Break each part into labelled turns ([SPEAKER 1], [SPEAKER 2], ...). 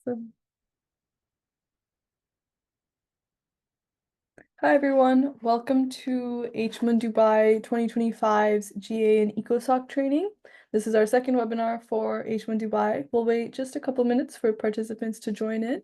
[SPEAKER 1] Awesome. Hi everyone, welcome to HMUN Dubai 2025's GA and ECOSOC training. This is our second webinar for HMUN Dubai. We'll wait just a couple minutes for participants to join in.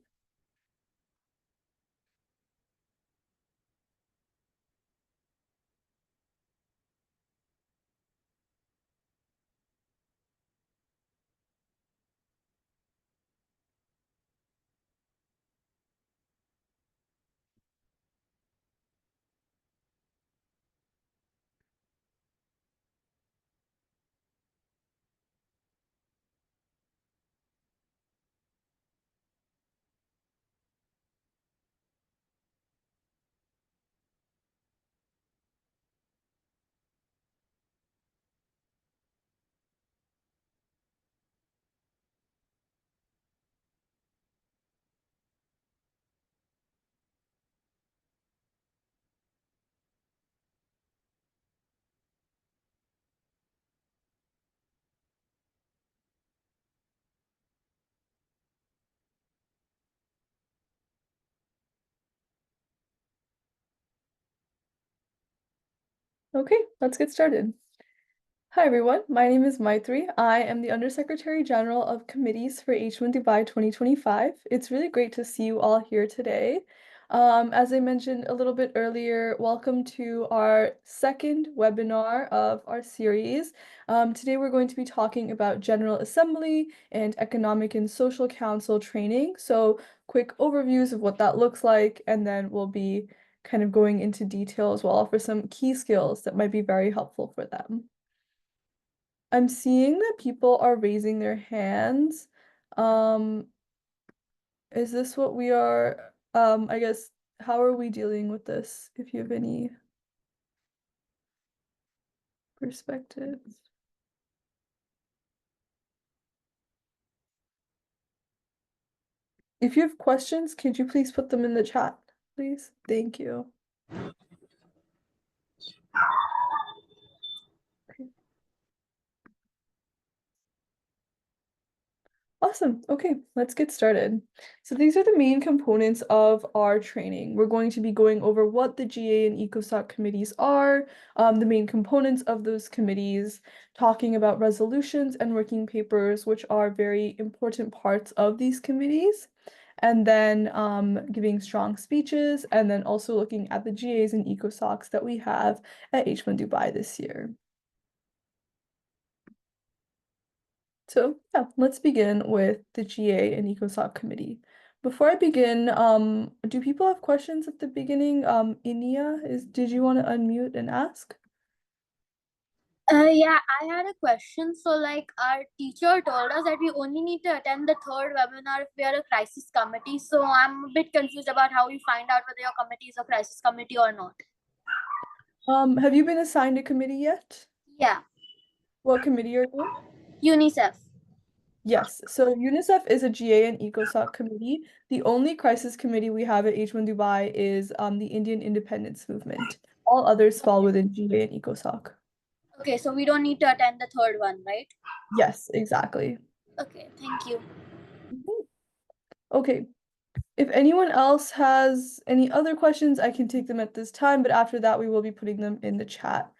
[SPEAKER 1] Okay, let's get started. Hi everyone, my name is Maitri. I am the Undersecretary General of Committees for HMUN Dubai 2025. It's really great to see you all here today. As I mentioned a little bit earlier, welcome to our second webinar of our series. Today we're going to be talking about General Assembly and Economic and Social Council training. So quick overviews of what that looks like, and then we'll be kind of going into detail as well for some key skills that might be very helpful for them. I'm seeing that people are raising their hands. Um, is this what we are, I guess, how are we dealing with this, if you have any perspectives? If you have questions, could you please put them in the chat, please? Thank you. Awesome. Okay, let's get started. So these are the main components of our training. We're going to be going over what the GA and ECOSOC committees are, the main components of those committees, talking about resolutions and working papers, which are very important parts of these committees, and then giving strong speeches, and then also looking at the GAs and ECOSOCs that we have at HMUN Dubai this year. So yeah, let's begin with the GA and ECOSOC committee. Before I begin, do people have questions at the beginning? Inia, did you want to unmute and ask?
[SPEAKER 2] Yeah, I had a question. So, like, our teacher told us that we only need to attend the third webinar if we are a crisis committee. So, I'm a bit confused about how you find out whether your committee is a crisis committee or not.
[SPEAKER 1] Have you been assigned a committee yet?
[SPEAKER 2] Yeah,
[SPEAKER 1] What committee are you?
[SPEAKER 2] UNICEF.
[SPEAKER 1] Yes, so UNICEF is a GA and ECOSOC committee. The only crisis committee we have at H1 Dubai is the Indian Independence Movement. All others fall within GA and ECOSOC.
[SPEAKER 2] Okay, so we don't need to attend the third one, right?
[SPEAKER 1] Yes, exactly.
[SPEAKER 2] Okay, thank you.
[SPEAKER 1] Okay, if anyone else has any other questions, I can take them at this time, but after that, we will be putting them in the chat.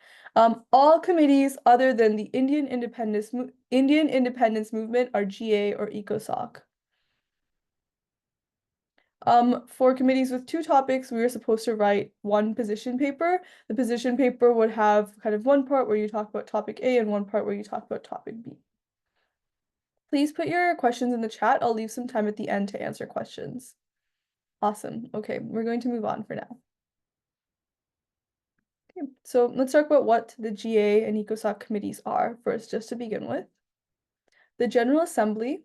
[SPEAKER 1] All committees other than the Indian Independence Movement are GA or ECOSOC. For committees with two topics, we were supposed to write one position paper. The position paper would have kind of one part where you talk about topic A and one part where you talk about topic B. Please put your questions in the chat. I'll leave some time at the end to answer questions. Awesome. Okay, we're going to move on for now. Okay, so let's talk about what the GA and ECOSOC committees are first, just to begin with. The General Assembly.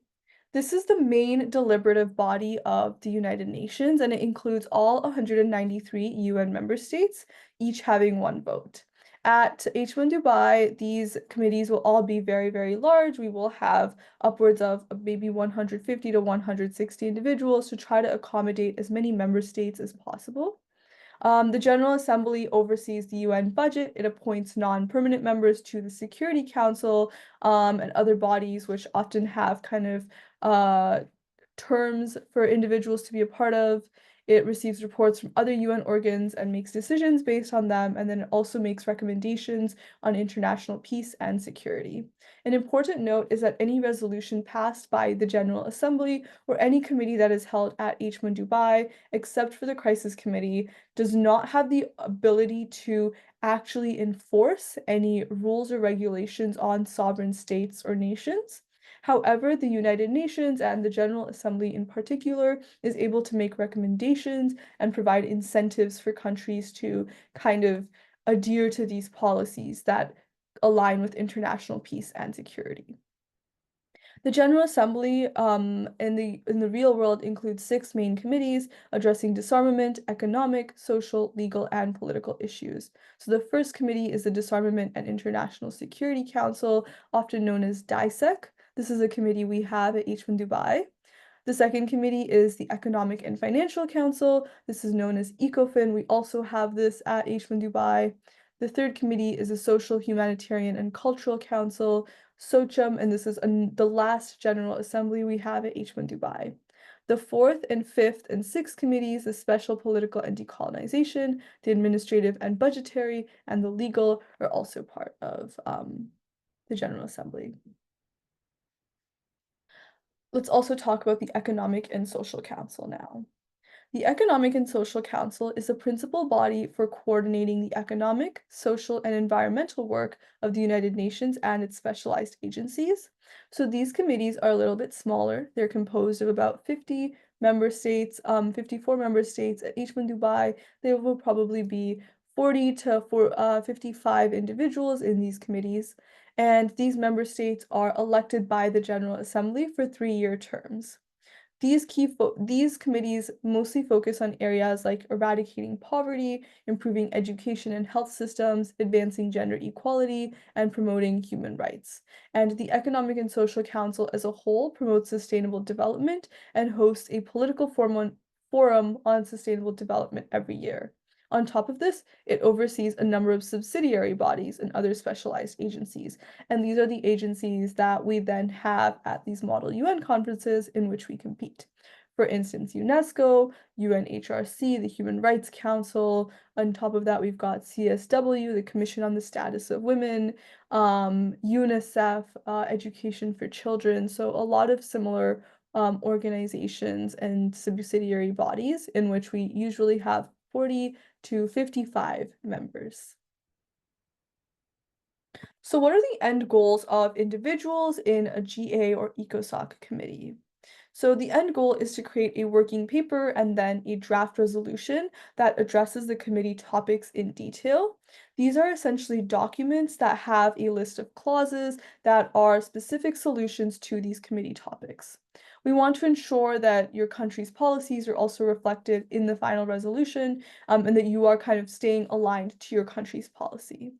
[SPEAKER 1] This is the main deliberative body of the United Nations, and it includes all 193 UN member states, each having one vote. At H1 Dubai, these committees will all be very, very large. We will have upwards of maybe 150 to 160 individuals to try to accommodate as many member states as possible. The General Assembly oversees the UN budget. It appoints non-permanent members to the Security Council and other bodies, which often have kind of terms for individuals to be a part of. It receives reports from other UN organs and makes decisions based on them, and then it also makes recommendations on international peace and security. An important note is that any resolution passed by the General Assembly or any committee that is held at HMUN Dubai, except for the Crisis Committee, does not have the ability to actually enforce any rules or regulations on sovereign states or nations. However, the United Nations and the General Assembly in particular is able to make recommendations and provide incentives for countries to kind of adhere to these policies that align with international peace and security. The General Assembly in the real world includes 6 main committees addressing disarmament, economic, social, legal, and political issues. So the first committee is the Disarmament and International Security Council, often known as DISEC. This is a committee we have at H1 Dubai. The second committee is the Economic and Financial Council. This is known as ECOFIN. We also have this at H1 Dubai. The third committee is the Social, Humanitarian, and Cultural Council, SOCHUM, and this is the last General Assembly we have at H1 Dubai. The fourth and fifth and sixth committees, the Special Political and Decolonization, the Administrative and Budgetary, and the Legal, are also part of the General Assembly. Let's also talk about the Economic and Social Council now. The Economic and Social Council is the principal body for coordinating the economic, social, and environmental work of the United Nations and its specialized agencies. So these committees are a little bit smaller. They're composed of about 50 member states, 54 member states. At H1 Dubai, there will probably be 40 to 55 individuals in these committees. And these member states are elected by the General Assembly for 3-year terms. These committees mostly focus on areas like eradicating poverty, improving education and health systems, advancing gender equality, and promoting human rights. And the Economic and Social Council as a whole promotes sustainable development and hosts a political forum on sustainable development every year. On top of this, it oversees a number of subsidiary bodies and other specialized agencies, and these are the agencies that we then have at these Model UN conferences in which we compete. For instance, UNESCO, UNHRC, the Human Rights Council. On top of that, we've got CSW, the Commission on the Status of Women, UNICEF, Education for Children. So a lot of similar organizations and subsidiary bodies in which we usually have 40 to 55 members. So what are the end goals of individuals in a GA or ECOSOC committee? So the end goal is to create a working paper and then a draft resolution that addresses the committee topics in detail. These are essentially documents that have a list of clauses that are specific solutions to these committee topics. We want to ensure that your country's policies are also reflected in the final resolution, and that you are kind of staying aligned to your country's policy.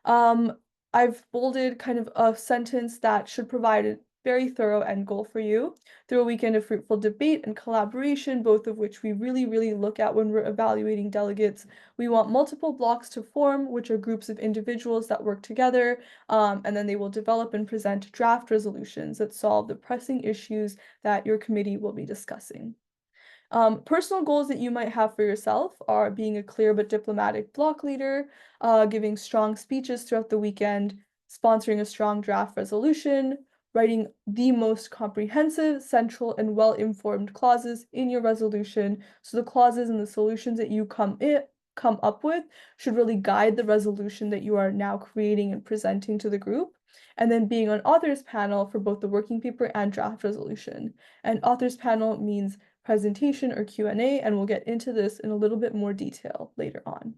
[SPEAKER 1] Um, I've bolded kind of a sentence that should provide a very thorough end goal for you through a weekend of fruitful debate and collaboration, both of which we really look at when we're evaluating delegates. We want multiple blocks to form, which are groups of individuals that work together, and then they will develop and present draft resolutions that solve the pressing issues that your committee will be discussing. Personal goals that you might have for yourself are being a clear but diplomatic block leader, giving strong speeches throughout the weekend, sponsoring a strong draft resolution, writing the most comprehensive, central, and well-informed clauses in your resolution. So the clauses and the solutions that you come up with should really guide the resolution that you are now creating and presenting to the group. And then being on authors panel for both the working paper and draft resolution. And authors panel means presentation or Q&A, and we'll get into this in a little bit more detail later on.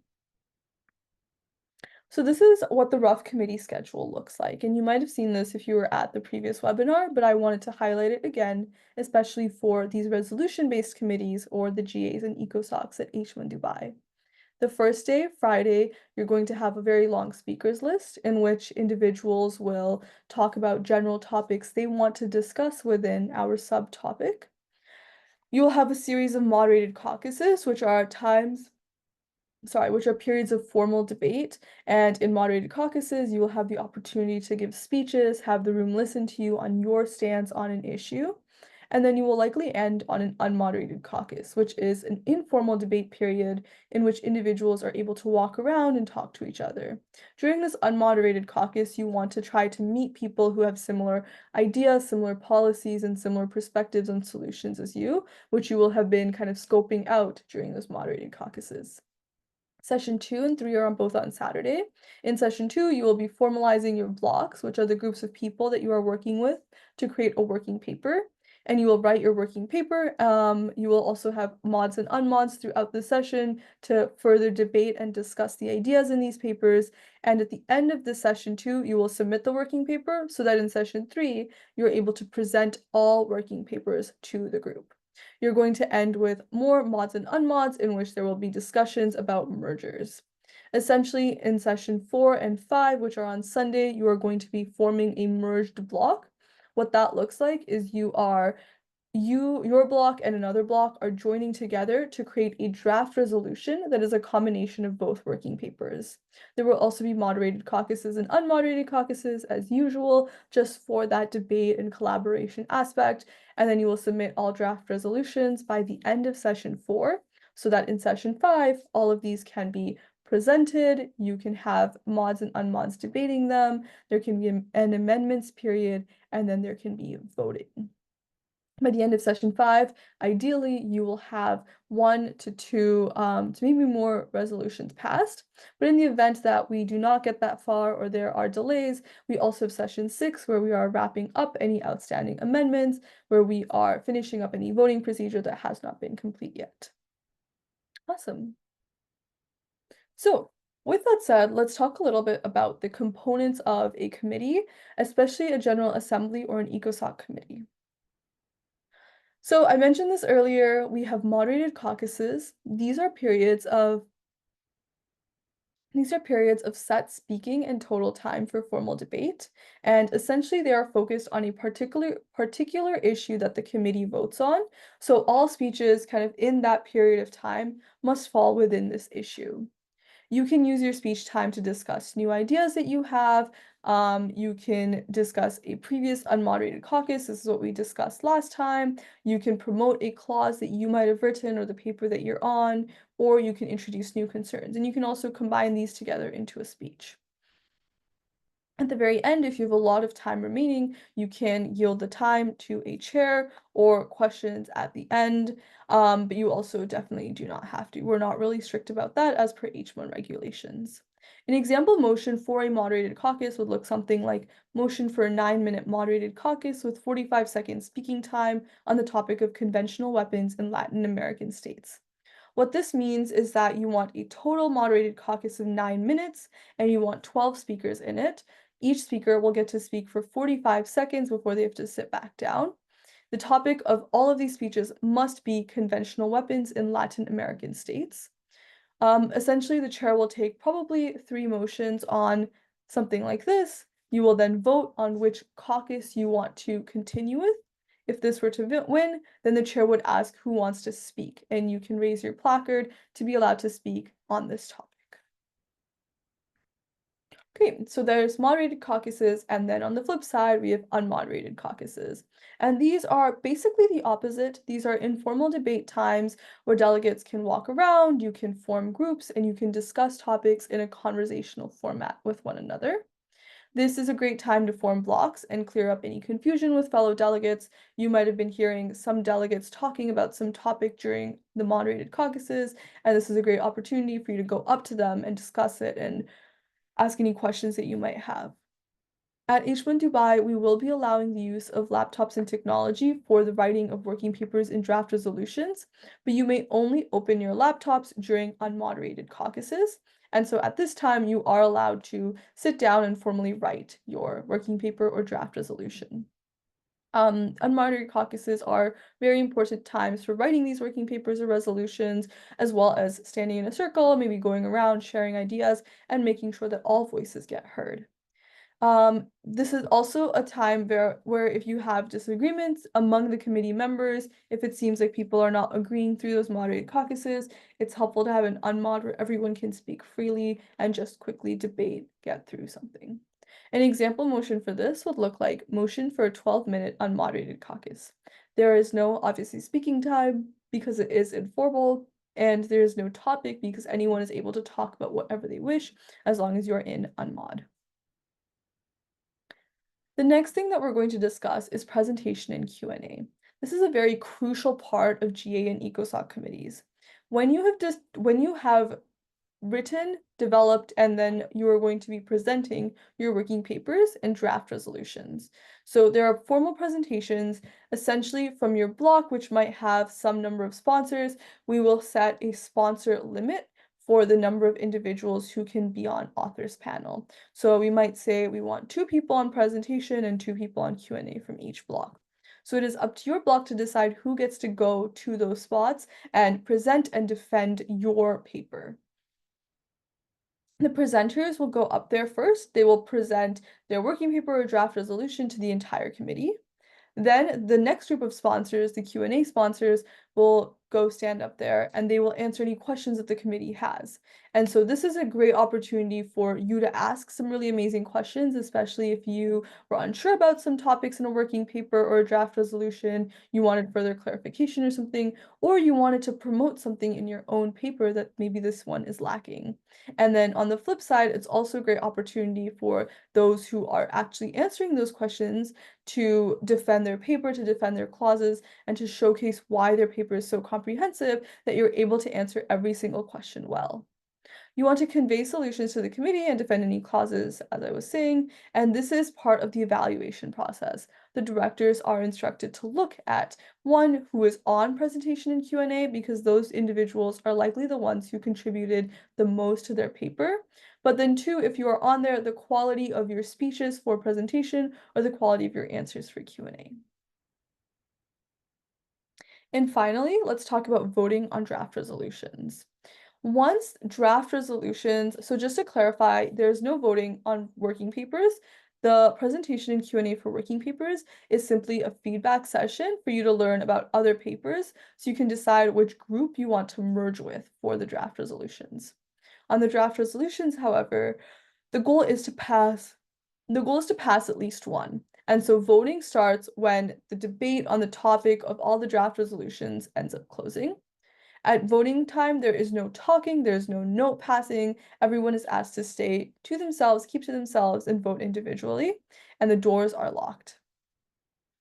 [SPEAKER 1] So this is what the rough committee schedule looks like, and you might have seen this if you were at the previous webinar, but I wanted to highlight it again, especially for these resolution-based committees or the GAs and ECOSOCs at H1 Dubai. The first day, Friday, you're going to have a very long speakers list in which individuals will talk about general topics they want to discuss within our subtopic. You'll have a series of moderated caucuses, which are periods of formal debate. And in moderated caucuses, you will have the opportunity to give speeches, have the room listen to you on your stance on an issue. And then you will likely end on an unmoderated caucus, which is an informal debate period in which individuals are able to walk around and talk to each other. During this unmoderated caucus, you want to try to meet people who have similar ideas, similar policies, and similar perspectives on solutions as you, which you will have been kind of scoping out during those moderated caucuses. Session 2 and 3 are on both on Saturday. In session 2, you will be formalizing your blocks, which are the groups of people that you are working with to create a working paper. And you will write your working paper. You will also have mods and unmods throughout the session to further debate and discuss the ideas in these papers. And at the end of the session 2, you will submit the working paper so that in session 3, you're able to present all working papers to the group. You're going to end with more mods and unmods in which there will be discussions about mergers. Essentially, in session 4 and 5, which are on Sunday, you are going to be forming a merged block. What that looks like is your block and another block are joining together to create a draft resolution that is a combination of both working papers. There will also be moderated caucuses and unmoderated caucuses as usual, just for that debate and collaboration aspect, and then you will submit all draft resolutions by the end of session 4, so that in session 5, all of these can be presented, you can have mods and unmods debating them, there can be an amendments period, and then there can be voting. By the end of session 5, ideally, you will have 1 to 2 to maybe more resolutions passed. But in the event that we do not get that far or there are delays, we also have session 6 where we are wrapping up any outstanding amendments, where we are finishing up any voting procedure that has not been complete yet. Awesome. So, with that said, let's talk a little bit about the components of a committee, especially a General Assembly or an ECOSOC committee. So I mentioned this earlier, we have moderated caucuses. These are periods of set speaking and total time for formal debate, and essentially they are focused on a particular issue that the committee votes on. So all speeches kind of in that period of time must fall within this issue. You can use your speech time to discuss new ideas that you have. You can discuss a previous unmoderated caucus. This is what we discussed last time. You can promote a clause that you might have written or the paper that you're on, or you can introduce new concerns. And you can also combine these together into a speech. At the very end, if you have a lot of time remaining, you can yield the time to a chair or questions at the end, but you also definitely do not have to. We're not really strict about that as per HMUN regulations. An example motion for a moderated caucus would look something like motion for a 9-minute moderated caucus with 45-second speaking time on the topic of conventional weapons in Latin American states. What this means is that you want a total moderated caucus of 9 minutes and you want 12 speakers in it. Each speaker will get to speak for 45 seconds before they have to sit back down. The topic of all of these speeches must be conventional weapons in Latin American states. Essentially, the chair will take probably 3 motions on something like this. You will then vote on which caucus you want to continue with. If this were to win, then the chair would ask who wants to speak, and you can raise your placard to be allowed to speak on this topic. Okay, so there's moderated caucuses, and then on the flip side, we have unmoderated caucuses. And these are basically the opposite. These are informal debate times where delegates can walk around, you can form groups, and you can discuss topics in a conversational format with one another. This is a great time to form blocks and clear up any confusion with fellow delegates. You might have been hearing some delegates talking about some topic during the moderated caucuses, and this is a great opportunity for you to go up to them and discuss it and ask any questions that you might have. At HMUN Dubai, we will be allowing the use of laptops and technology for the writing of working papers and draft resolutions, but you may only open your laptops during unmoderated caucuses. And so at this time, you are allowed to sit down and formally write your working paper or draft resolution. Unmoderated caucuses are very important times for writing these working papers or resolutions, as well as standing in a circle, maybe going around, sharing ideas, and making sure that all voices get heard. This is also a time where if you have disagreements among the committee members, if it seems like people are not agreeing through those moderated caucuses, it's helpful to have an unmod where everyone can speak freely and just quickly debate, get through something. An example motion for this would look like motion for a 12-minute unmoderated caucus. There is no obviously speaking time because it is informal, and there is no topic because anyone is able to talk about whatever they wish as long as you're in unmod. The next thing that we're going to discuss is presentation and Q&A. This is a very crucial part of GA and ECOSOC committees. When you have written, developed, and then you are going to be presenting your working papers and draft resolutions. So there are formal presentations, essentially from your block, which might have some number of sponsors. We will set a sponsor limit for the number of individuals who can be on authors panel. So we might say we want 2 people on presentation and 2 people on Q&A from each block. So it is up to your block to decide who gets to go to those spots and present and defend your paper. The presenters will go up there first. They will present their working paper or draft resolution to the entire committee. Then the next group of sponsors, the Q&A sponsors, will go stand up there and they will answer any questions that the committee has. And so this is a great opportunity for you to ask some really amazing questions, especially if you were unsure about some topics in a working paper or a draft resolution, you wanted further clarification or something, or you wanted to promote something in your own paper that maybe this one is lacking. And then on the flip side, it's also a great opportunity for those who are actually answering those questions to defend their paper, to defend their clauses, and to showcase why their paper is so comprehensive that you're able to answer every single question well. You want to convey solutions to the committee and defend any clauses, as I was saying, and this is part of the evaluation process. The directors are instructed to look at one who is on presentation and Q&A because those individuals are likely the ones who contributed the most to their paper. But then two, if you are on there, the quality of your speeches for presentation or the quality of your answers for Q&A. And finally, let's talk about voting on draft resolutions. Once draft resolutions, so just to clarify, there's no voting on working papers. The presentation and Q&A for working papers is simply a feedback session for you to learn about other papers so you can decide which group you want to merge with for the draft resolutions. On the draft resolutions, however, the goal is to pass at least one. And so voting starts when the debate on the topic of all the draft resolutions ends up closing. At voting time, there is no talking, there's no note passing. Everyone is asked to stay to themselves, keep to themselves, and vote individually, and the doors are locked.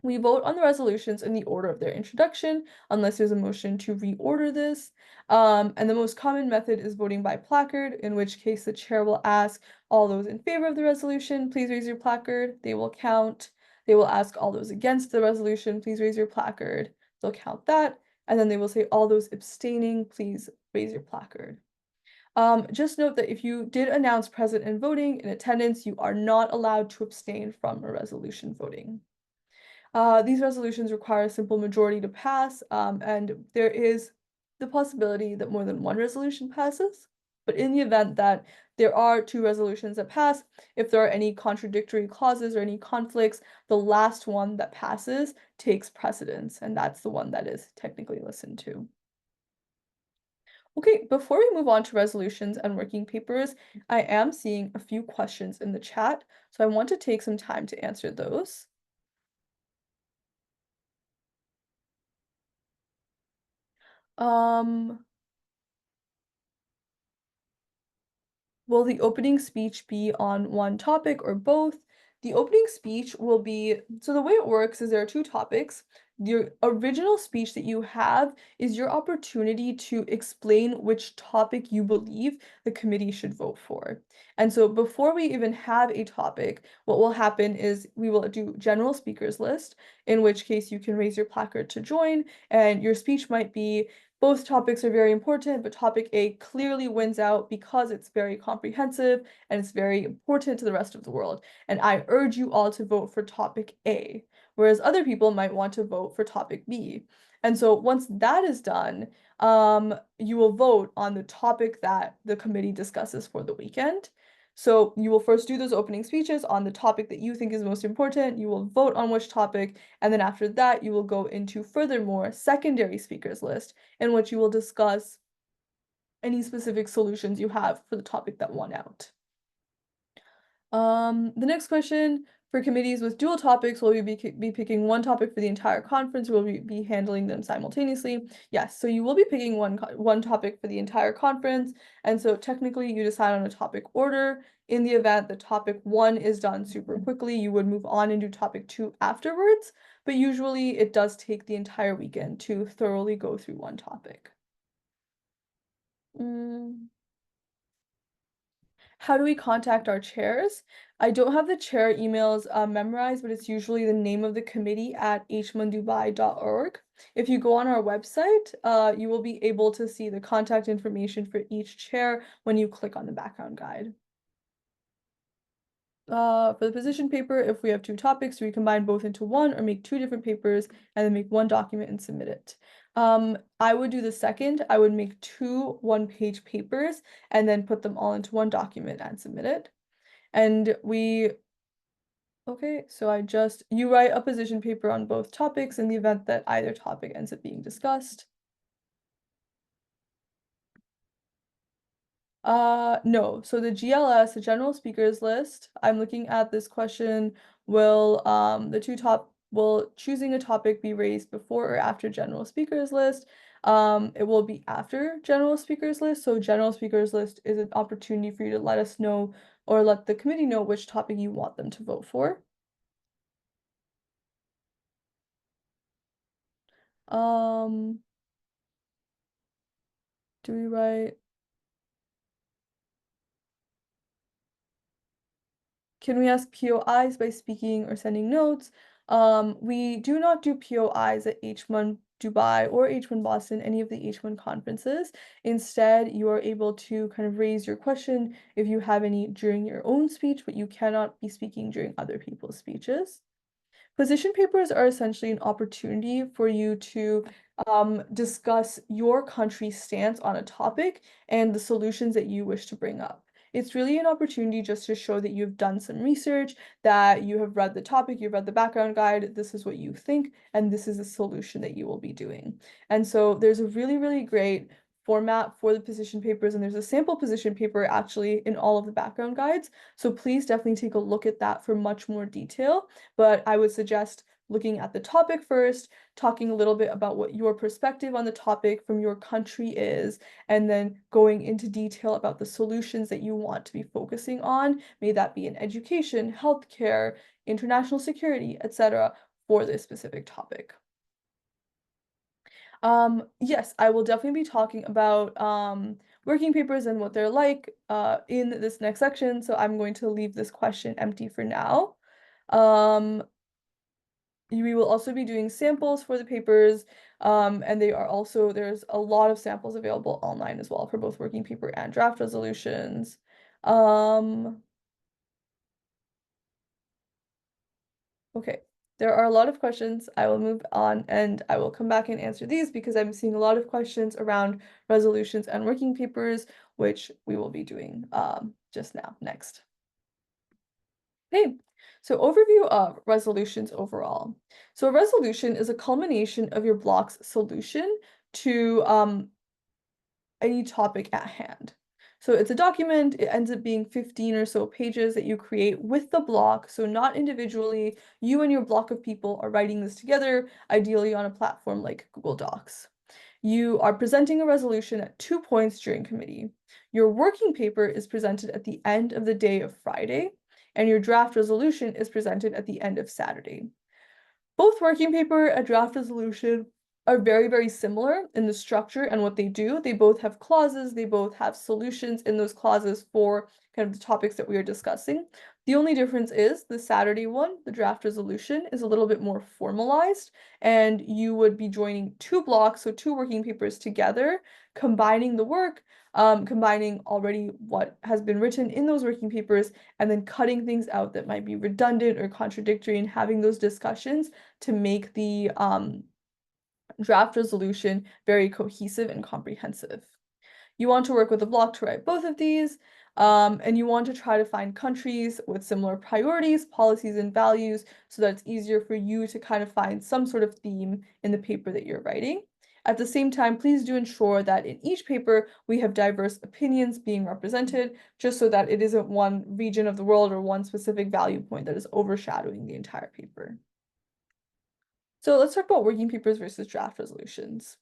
[SPEAKER 1] We vote on the resolutions in the order of their introduction, unless there's a motion to reorder this. And the most common method is voting by placard, in which case the chair will ask all those in favor of the resolution, please raise your placard. They will count. They will ask all those against the resolution, please raise your placard. They'll count that. And then they will say all those abstaining, please raise your placard. Just note that if you did announce present and voting in attendance, you are not allowed to abstain from a resolution voting. These resolutions require a simple majority to pass, and there is the possibility that more than one resolution passes. But in the event that there are 2 resolutions that pass, if there are any contradictory clauses or any conflicts, the last one that passes takes precedence, and that's the one that is technically listened to. Okay, before we move on to resolutions and working papers, I am seeing a few questions in the chat, so I want to take some time to answer those. Will the opening speech be on one topic or both? The opening speech will be, so the way it works is there are 2 topics. Your original speech that you have is your opportunity to explain which topic you believe the committee should vote for. And so before we even have a topic, what will happen is we will do general speakers list, in which case you can raise your placard to join, and your speech might be, both topics are very important, but topic A clearly wins out because it's very comprehensive and it's very important to the rest of the world. And I urge you all to vote for topic A, whereas other people might want to vote for topic B. And so once that is done, you will vote on the topic that the committee discusses for the weekend. So you will first do those opening speeches on the topic that you think is most important. You will vote on which topic, and then after that, you will go into furthermore secondary speakers list, in which you will discuss any specific solutions you have for the topic that won out. The next question, for committees with dual topics, will you be picking one topic for the entire conference, or will we be handling them simultaneously? Yes, so you will be picking one topic for the entire conference, and so technically you decide on a topic order. In the event that topic 1 is done super quickly, you would move on and do topic 2 afterwards, but usually it does take the entire weekend to thoroughly go through one topic. How do we contact our chairs? I don't have the chair emails memorized, but it's usually the name of the committee at hmundubai.org. If you go on our website, you will be able to see the contact information for each chair when you click on the background guide. For the position paper, if we have 2 topics, we combine both into one or make 2 different papers and then make one document and submit it. I would do the second. I would make 2 one-page papers and then put them all into one document and submit it. And okay, so you write a position paper on both topics in the event that either topic ends up being discussed. No. So the GLS, the general speakers list, I'm looking at this question, will choosing a topic be raised before or after general speakers list? It will be after general speakers list. So general speakers list is an opportunity for you to let us know or let the committee know which topic you want them to vote for. Um, do we write? Can we ask POIs by speaking or sending notes? We do not do POIs at HMUN Dubai or HMUN Boston, any of the HMUN conferences. Instead, you are able to kind of raise your question if you have any during your own speech, but you cannot be speaking during other people's speeches. Position papers are essentially an opportunity for you to discuss your country's stance on a topic and the solutions that you wish to bring up. It's really an opportunity just to show that you've done some research, that you have read the topic, you've read the background guide, this is what you think, and this is the solution that you will be doing. And so there's a really, really great format for the position papers, and there's a sample position paper actually in all of the background guides. So please definitely take a look at that for much more detail. But I would suggest looking at the topic first, talking a little bit about what your perspective on the topic from your country is, and then going into detail about the solutions that you want to be focusing on, may that be in education, healthcare, international security, etc., for this specific topic. Yes, I will definitely be talking about working papers and what they're like in this next section, so I'm going to leave this question empty for now. Um, we will also be doing samples for the papers, and there's a lot of samples available online as well for both working paper and draft resolutions. Okay, there are a lot of questions. I will move on and I will come back and answer these because I'm seeing a lot of questions around resolutions and working papers, which we will be doing just now, next. Okay, so overview of resolutions overall. So a resolution is a culmination of your block's solution to any topic at hand. So it's a document, it ends up being 15 or so pages that you create with the block, so not individually. You and your block of people are writing this together, ideally on a platform like Google Docs. You are presenting a resolution at 2 points during committee. Your working paper is presented at the end of the day of Friday, and your draft resolution is presented at the end of Saturday. Both working paper and draft resolution are very, very similar in the structure and what they do. They both have clauses, they both have solutions in those clauses for kind of the topics that we are discussing. The only difference is the Saturday one, the draft resolution, is a little bit more formalized, and you would be joining 2 blocks, so 2 working papers together, combining the work, combining already what has been written in those working papers, and then cutting things out that might be redundant or contradictory and having those discussions to make the draft resolution very cohesive and comprehensive. You want to work with a block to write both of these, and you want to try to find countries with similar priorities, policies, and values so that it's easier for you to kind of find some sort of theme in the paper that you're writing. At the same time, please do ensure that in each paper we have diverse opinions being represented, just so that it isn't one region of the world or one specific value point that is overshadowing the entire paper. So let's talk about working papers versus draft resolutions.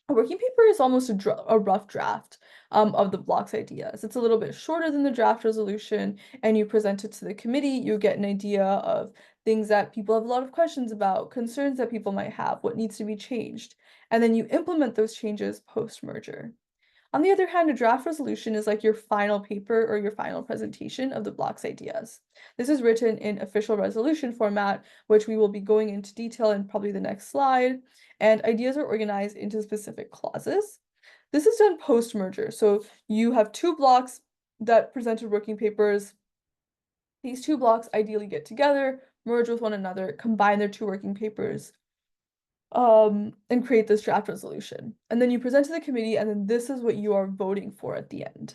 [SPEAKER 1] A working paper is almost a rough draft of the block's ideas. It's a little bit shorter than the draft resolution, and you present it to the committee. You get an idea of things that people have a lot of questions about, concerns that people might have, what needs to be changed, and then you implement those changes post-merger. On the other hand, a draft resolution is like your final paper or your final presentation of the block's ideas. This is written in official resolution format, which we will be going into detail in probably the next slide, and ideas are organized into specific clauses. This is done post-merger, so you have two blocks that presented working papers. These two blocks ideally get together, merge with one another, combine their two working papers, and create this draft resolution. And then you present to the committee, and then this is what you are voting for at the end.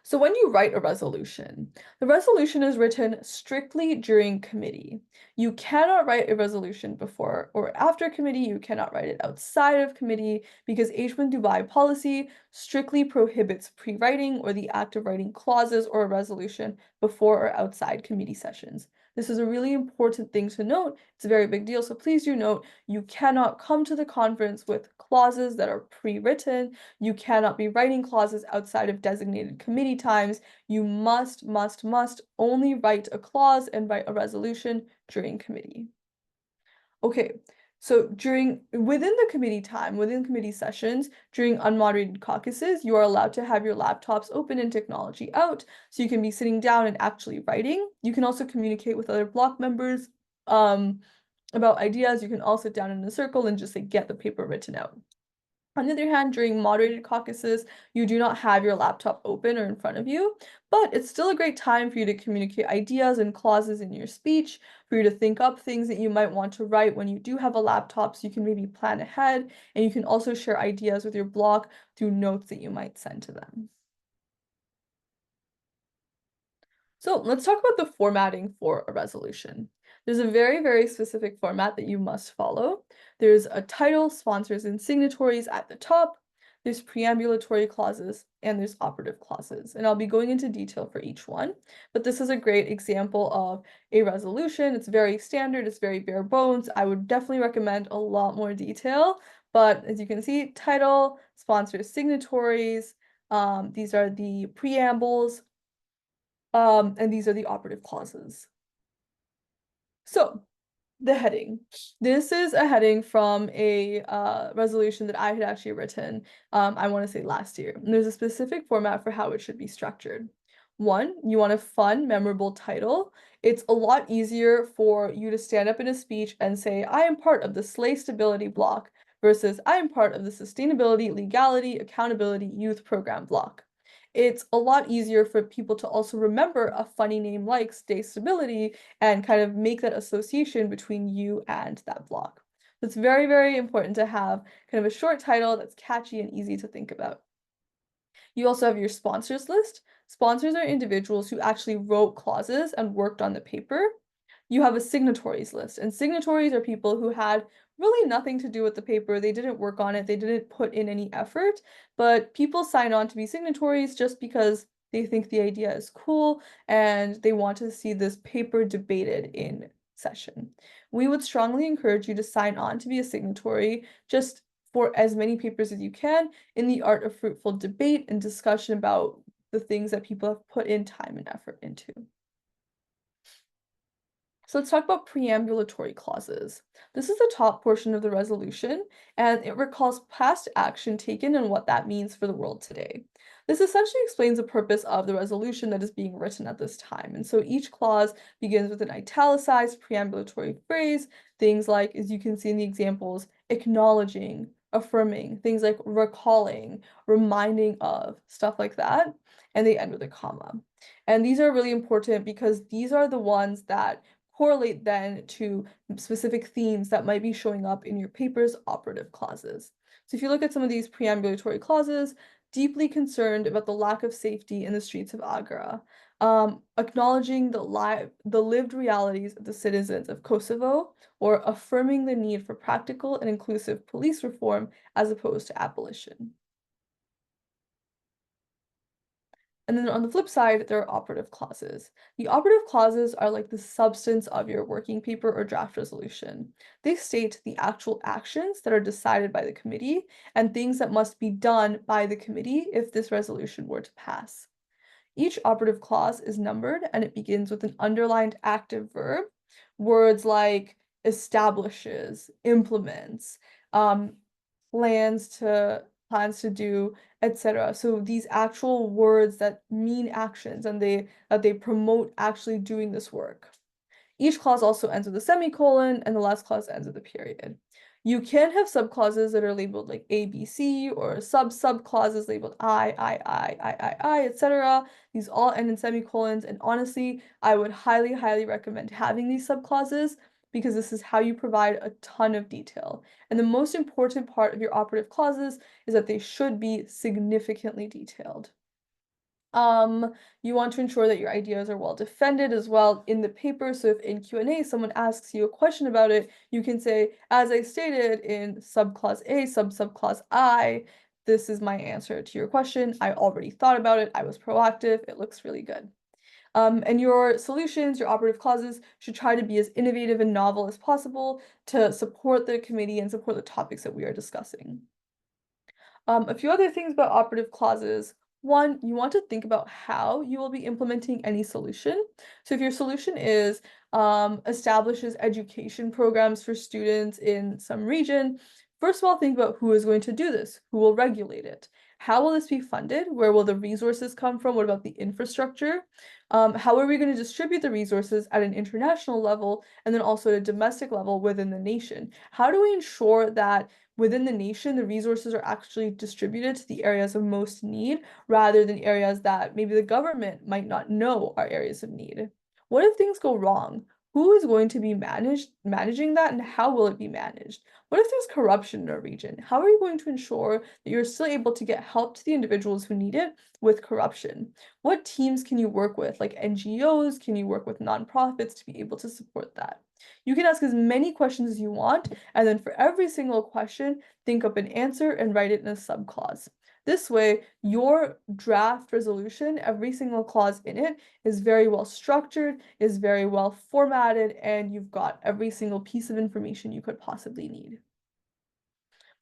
[SPEAKER 1] So when you write a resolution, the resolution is written strictly during committee. You cannot write a resolution before or after committee. You cannot write it outside of committee because H1 Dubai policy strictly prohibits pre-writing or the act of writing clauses or a resolution before or outside committee sessions. This is a really important thing to note. It's a very big deal, so please do note you cannot come to the conference with clauses that are pre-written. You cannot be writing clauses outside of designated committee times. You must only write a clause and write a resolution during committee. Okay, so within the committee time, within committee sessions, during unmoderated caucuses, you are allowed to have your laptops open and technology out, so you can be sitting down and actually writing. You can also communicate with other block members about ideas. You can all sit down in a circle and just like get the paper written out. On the other hand, during moderated caucuses, you do not have your laptop open or in front of you, but it's still a great time for you to communicate ideas and clauses in your speech, for you to think up things that you might want to write when you do have a laptop, so you can maybe plan ahead, and you can also share ideas with your block through notes that you might send to them. So let's talk about the formatting for a resolution. There's a very specific format that you must follow. There's a title, sponsors, and signatories at the top. There's preambulatory clauses, and there's operative clauses. And I'll be going into detail for each one, but this is a great example of a resolution. It's very standard, it's very bare bones. I would definitely recommend a lot more detail, but as you can see, title, sponsors, signatories, these are the preambles, and these are the operative clauses. So, the heading. This is a heading from a resolution that I had actually written, I want to say last year. And there's a specific format for how it should be structured. One, you want a fun, memorable title. It's a lot easier for you to stand up in a speech and say, I am part of the SLAY Stability block versus I am part of the Sustainability, Legality, Accountability Youth Program block. It's a lot easier for people to also remember a funny name like Stay Stability and kind of make that association between you and that block. It's very important to have kind of a short title that's catchy and easy to think about. You also have your sponsors list. Sponsors are individuals who actually wrote clauses and worked on the paper. You have a signatories list, and signatories are people who had really nothing to do with the paper. They didn't work on it, they didn't put in any effort, but people sign on to be signatories just because they think the idea is cool and they want to see this paper debated in session. We would strongly encourage you to sign on to be a signatory just for as many papers as you can in the art of fruitful debate and discussion about the things that people have put in time and effort into. So let's talk about preambulatory clauses. This is the top portion of the resolution, and it recalls past action taken and what that means for the world today. This essentially explains the purpose of the resolution that is being written at this time. And so each clause begins with an italicized preambulatory phrase, things like, as you can see in the examples, acknowledging, affirming, things like recalling, reminding of, stuff like that, and they end with a comma. And these are really important because these are the ones that correlate then to specific themes that might be showing up in your paper's operative clauses. So if you look at some of these preambulatory clauses, deeply concerned about the lack of safety in the streets of Agra, acknowledging the lived realities of the citizens of Kosovo, or affirming the need for practical and inclusive police reform as opposed to abolition. And then on the flip side, there are operative clauses. The operative clauses are like the substance of your working paper or draft resolution. They state the actual actions that are decided by the committee and things that must be done by the committee if this resolution were to pass. Each operative clause is numbered and it begins with an underlined active verb. Words like establishes, implements, um, plans to do, etc. So these actual words that mean actions and they promote actually doing this work. Each clause also ends with a semicolon, and the last clause ends with a period. You can have subclauses that are labeled like A, B, C, or subclauses labeled I, etc. These all end in semicolons, and honestly, I would highly recommend having these subclauses because this is how you provide a ton of detail. And the most important part of your operative clauses is that they should be significantly detailed. You want to ensure that your ideas are well defended as well in the paper. So if in Q&A someone asks you a question about it, you can say, as I stated in subclause A, subclause I, this is my answer to your question. I already thought about it. I was proactive. It looks really good. And your solutions, your operative clauses, should try to be as innovative and novel as possible to support the committee and support the topics that we are discussing. A few other things about operative clauses. One, you want to think about how you will be implementing any solution. So if your solution is establishes education programs for students in some region, first of all, think about who is going to do this, who will regulate it. How will this be funded? Where will the resources come from? What about the infrastructure? How are we going to distribute the resources at an international level and then also at a domestic level within the nation? How do we ensure that within the nation, the resources are actually distributed to the areas of most need rather than areas that maybe the government might not know are areas of need? What if things go wrong? Who is going to be managing that and how will it be managed? What if there's corruption in a region? How are you going to ensure that you're still able to get help to the individuals who need it with corruption? What teams can you work with, like NGOs? Can you work with nonprofits to be able to support that? You can ask as many questions as you want, and then for every single question, think up an answer and write it in a subclause. This way, your draft resolution, every single clause in it, is very well structured, is very well formatted, and you've got every single piece of information you could possibly need.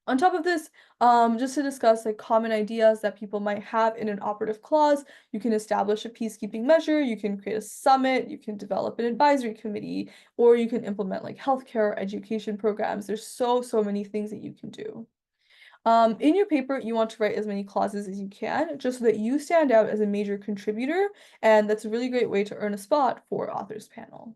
[SPEAKER 1] On top of this, just to discuss like common ideas that people might have in an operative clause, you can establish a peacekeeping measure, you can create a summit, you can develop an advisory committee, or you can implement like healthcare or education programs. There's so many things that you can do. In your paper, you want to write as many clauses as you can, just so that you stand out as a major contributor, and that's a really great way to earn a spot for authors panel.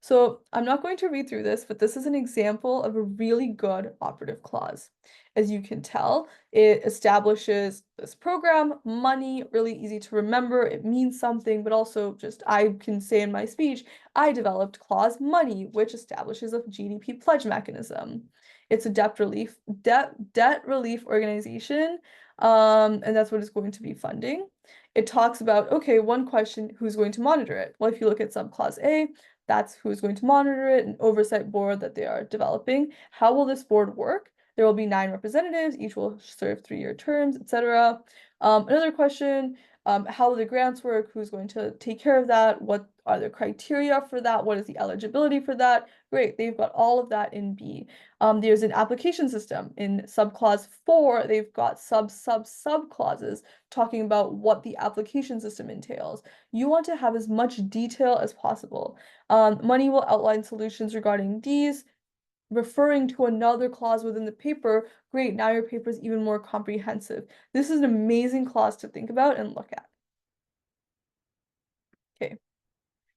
[SPEAKER 1] So I'm not going to read through this, but this is an example of a really good operative clause. As you can tell, it establishes this program, money, really easy to remember. It means something, but also just I can say in my speech, I developed clause money, which establishes a GDP pledge mechanism. It's a debt relief organization, and that's what it's going to be funding. It talks about, okay, one question, who's going to monitor it? Well, if you look at subclause A, that's who's going to monitor it, an oversight board that they are developing. How will this board work? There will be 9 representatives, each will serve 3-year terms, etc. Another question, how will the grants work? Who's going to take care of that? What are the criteria for that? What is the eligibility for that? Great, they've got all of that in B. There's an application system. In subclause 4, they've got subclauses talking about what the application system entails. You want to have as much detail as possible. Money will outline solutions regarding these, referring to another clause within the paper. Great, now your paper is even more comprehensive. This is an amazing clause to think about and look at. Okay,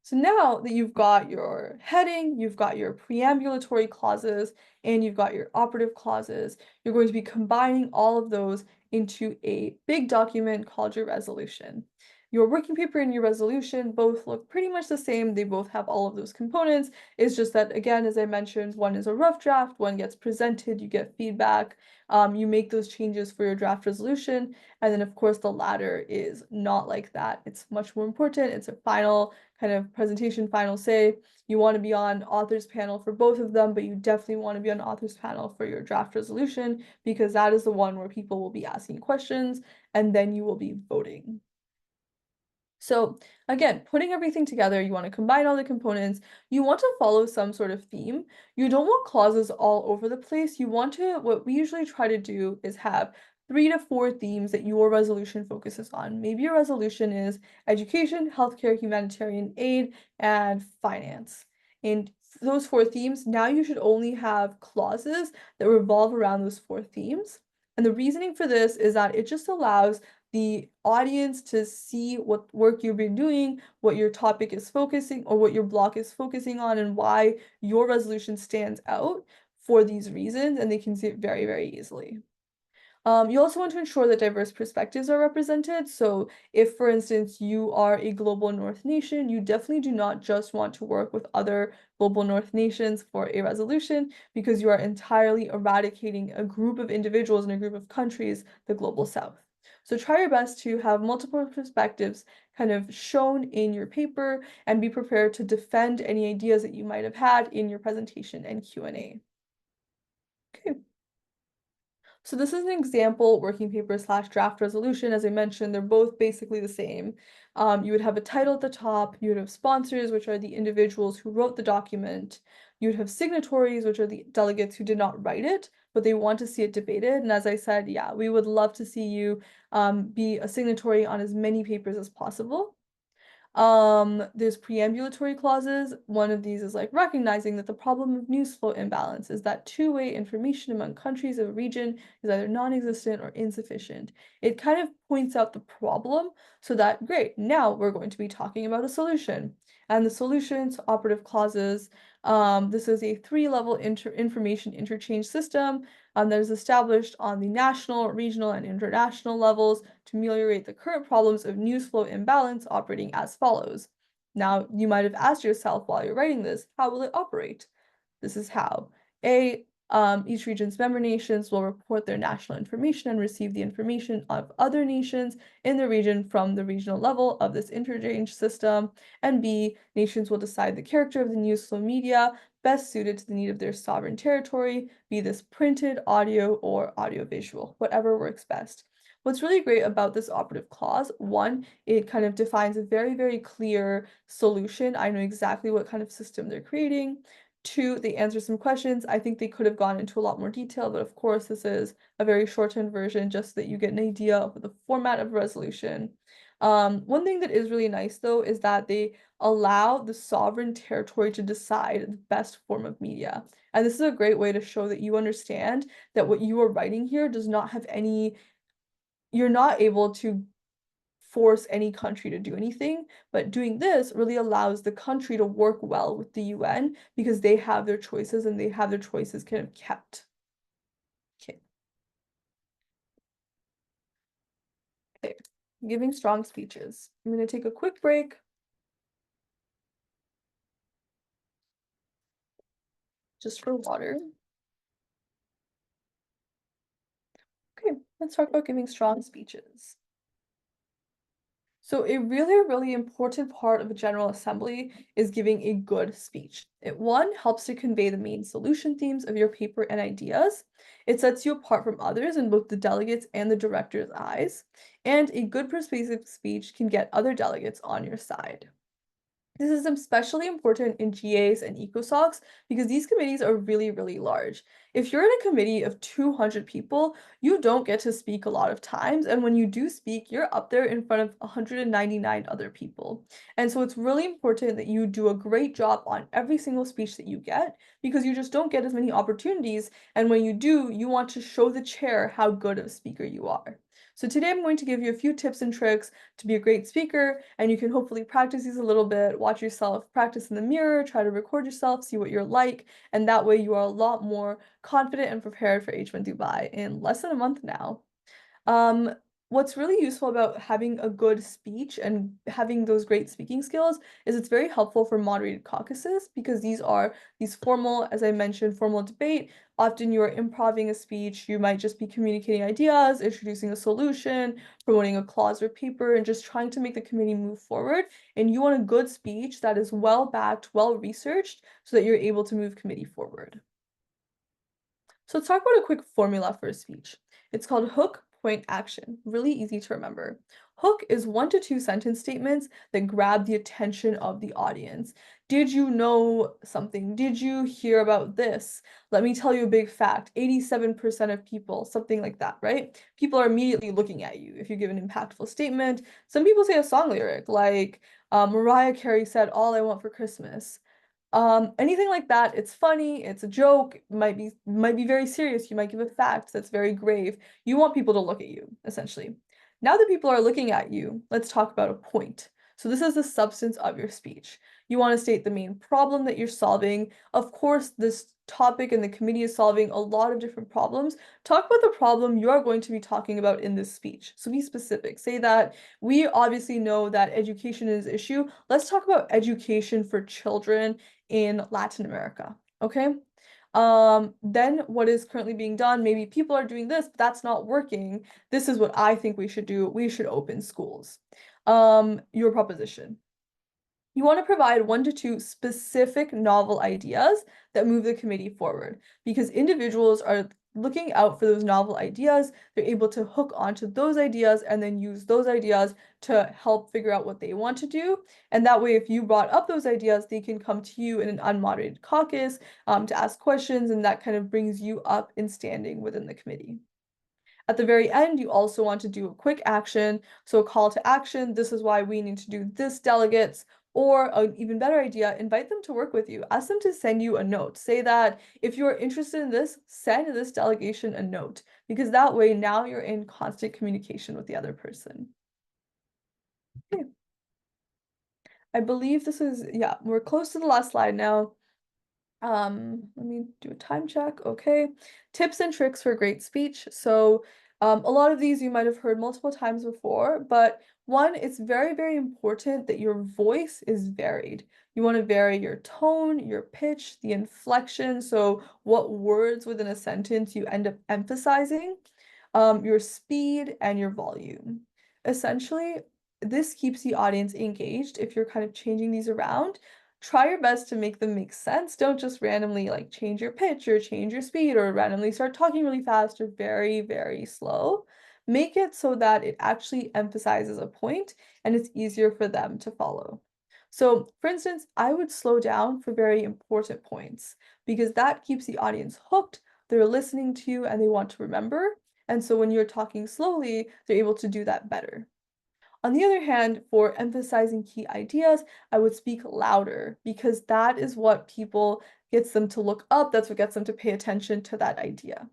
[SPEAKER 1] so now that you've got your heading, you've got your preambulatory clauses, and you've got your operative clauses, you're going to be combining all of those into a big document called your resolution. your working paper and your resolution both look pretty much the same. They both have all of those components. It's just that, again, as I mentioned, one is a rough draft, one gets presented, you get feedback, you make those changes for your draft resolution, and then of course the latter is not like that. It's much more important. It's a final kind of presentation, final say. You want to be on authors panel for both of them, but you definitely want to be on authors panel for your draft resolution because that is the one where people will be asking questions and then you will be voting. So again, putting everything together, you want to combine all the components. You want to follow some sort of theme. You don't want clauses all over the place. You want to, what we usually try to do is have 3 to 4 themes that your resolution focuses on. Maybe your resolution is education, healthcare, humanitarian aid, and finance. And those 4 themes, now you should only have clauses that revolve around those 4 themes. And the reasoning for this is that it just allows the audience to see what work you've been doing, what your topic is focusing, or what your block is focusing on, and why your resolution stands out for these reasons, and they can see it very, very easily. You also want to ensure that diverse perspectives are represented. So if, for instance, you are a global North nation, you definitely do not just want to work with other global North nations for a resolution because you are entirely eradicating a group of individuals in a group of countries, the global South. So try your best to have multiple perspectives kind of shown in your paper and be prepared to defend any ideas that you might have had in your presentation and Q&A. Okay. So this is an example working paper / draft resolution. As I mentioned, they're both basically the same. You would have a title at the top, you would have sponsors, which are the individuals who wrote the document. You would have signatories, which are the delegates who did not write it, but they want to see it debated. And as I said, yeah, we would love to see you be a signatory on as many papers as possible. There's preambulatory clauses. One of these is like recognizing that the problem of news flow imbalance is that two-way information among countries of a region is either non-existent or insufficient. It kind of points out the problem so that, great, now we're going to be talking about a solution. And the solutions, operative clauses, this is a 3-level information interchange system that is established on the national, regional, and international levels to ameliorate the current problems of news flow imbalance operating as follows. Now, you might have asked yourself while you're writing this, how will it operate? This is how. Each region's member nations will report their national information and receive the information of other nations in the region from the regional level of this interchange system. And B, nations will decide the character of the news flow media best suited to the need of their sovereign territory, be this printed, audio, or audiovisual, whatever works best. What's really great about this operative clause, one, it kind of defines a very, very clear solution. I know exactly what kind of system they're creating. Two, they answer some questions. I think they could have gone into a lot more detail, but of course, this is a very shortened version just so that you get an idea of the format of a resolution. One thing that is really nice, though, is that they allow the sovereign territory to decide the best form of media. And this is a great way to show that you understand that what you are writing here does not have any, you're not able to force any country to do anything, but doing this really allows the country to work well with the UN because they have their choices and they have their choices kind of kept. Okay. Okay. Giving strong speeches. I'm going to take a quick break. Just for water. Okay, let's talk about giving strong speeches. So a really, really important part of a General Assembly is giving a good speech. It, one, helps to convey the main solution themes of your paper and ideas. It sets you apart from others in both the delegates and the director's eyes. And a good persuasive speech can get other delegates on your side. This is especially important in GAs and ECOSOCs because these committees are really, really large. If you're in a committee of 200 people, you don't get to speak a lot of times, and when you do speak, you're up there in front of 199 other people. And so it's really important that you do a great job on every single speech that you get because you just don't get as many opportunities, and when you do, you want to show the chair how good of a speaker you are. So today I'm going to give you a few tips and tricks to be a great speaker, and you can hopefully practice these a little bit, watch yourself practice in the mirror, try to record yourself, see what you're like, and that way you are a lot more confident and prepared for H1 Dubai in less than a month now. what's really useful about having a good speech and having those great speaking skills is it's very helpful for moderated caucuses because these are these formal, as I mentioned, formal debate. Often you are improving a speech, you might just be communicating ideas, introducing a solution, promoting a clause or paper, and just trying to make the committee move forward. And you want a good speech that is well backed, well researched, so that you're able to move committee forward. So let's talk about a quick formula for a speech. It's called hook, point, action. Really easy to remember. Hook is 1 to 2 sentence statements that grab the attention of the audience. Did you know something? Did you hear about this? Let me tell you a big fact. 87% of people, something like that, right? People are immediately looking at you if you give an impactful statement. Some people say a song lyric like Mariah Carey said, "All I want for Christmas." Anything like that, it's funny, it's a joke, might be very serious. You might give a fact that's very grave. You want people to look at you, essentially. Now that people are looking at you, let's talk about a point. So this is the substance of your speech. You want to state the main problem that you're solving. Of course, this topic and the committee is solving a lot of different problems. Talk about the problem you are going to be talking about in this speech. So be specific. Say that we obviously know that education is an issue. Let's talk about education for children in Latin America, okay? Then what is currently being done, maybe people are doing this, but that's not working. This is what I think we should do. We should open schools. Your proposition. You want to provide 1 to 2 specific novel ideas that move the committee forward because individuals are looking out for those novel ideas. They're able to hook onto those ideas and then use those ideas to help figure out what they want to do. And that way, if you brought up those ideas, they can come to you in an unmoderated caucus to ask questions, and that kind of brings you up in standing within the committee. At the very end, you also want to do a quick action. So a call to action, this is why we need to do this, delegates, or an even better idea, invite them to work with you. Ask them to send you a note. Say that if you're interested in this, send this delegation a note, because that way now you're in constant communication with the other person. Okay. I believe this is, yeah, we're close to the last slide now. Let me do a time check. Okay. Tips and tricks for great speech. So, a lot of these you might have heard multiple times before, but one, it's very, very important that your voice is varied. You want to vary your tone, your pitch, the inflection, so what words within a sentence you end up emphasizing, your speed, and your volume. Essentially, this keeps the audience engaged if you're kind of changing these around. Try your best to make them make sense. Don't just randomly like change your pitch or change your speed or randomly start talking really fast or very, very slow. Make it so that it actually emphasizes a point and it's easier for them to follow. So, for instance, I would slow down for very important points because that keeps the audience hooked. They're listening to you and they want to remember. And so when you're talking slowly, they're able to do that better. On the other hand, for emphasizing key ideas, I would speak louder because that is what people gets them to look up. That's what gets them to pay attention to that idea.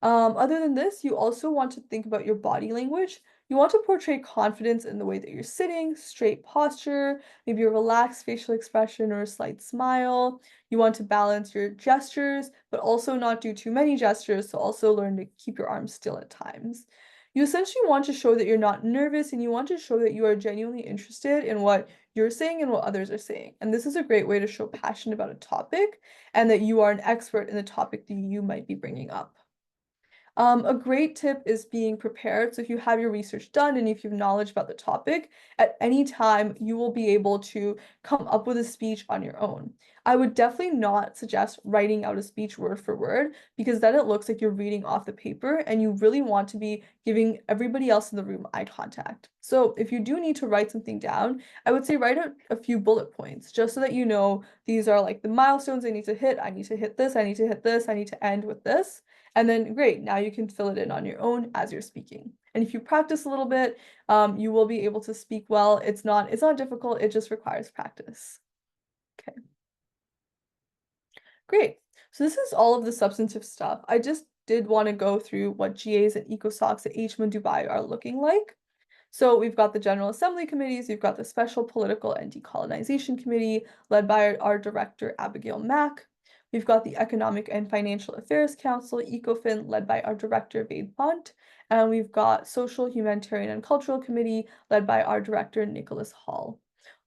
[SPEAKER 1] Other than this, you also want to think about your body language. You want to portray confidence in the way that you're sitting, straight posture, maybe a relaxed facial expression or a slight smile. You want to balance your gestures, but also not do too many gestures, so also learn to keep your arms still at times. You essentially want to show that you're not nervous and you want to show that you are genuinely interested in what you're saying and what others are saying. And this is a great way to show passion about a topic and that you are an expert in the topic that you might be bringing up. A great tip is being prepared. So if you have your research done and if you have knowledge about the topic, at any time you will be able to come up with a speech on your own. I would definitely not suggest writing out a speech word for word because then it looks like you're reading off the paper and you really want to be giving everybody else in the room eye contact. So if you do need to write something down, I would say write out a few bullet points just so that you know these are like the milestones I need to hit. I need to hit this, I need to hit this, I need to end with this. And then great, now you can fill it in on your own as you're speaking. And if you practice a little bit, you will be able to speak well. It's not difficult, it just requires practice. Okay. Great. So this is all of the substantive stuff. I just did want to go through what GAs and ECOSOCs at HMUN Dubai are looking like. So we've got the General Assembly committees, we've got the Special Political and Decolonization Committee, led by our director, Abigail Mack. We've got the Economic and Financial Affairs Council, ECOFIN, led by our director, Vade Pont. And we've got Social, Humanitarian, and Cultural Committee led by our director, Nicholas Hall.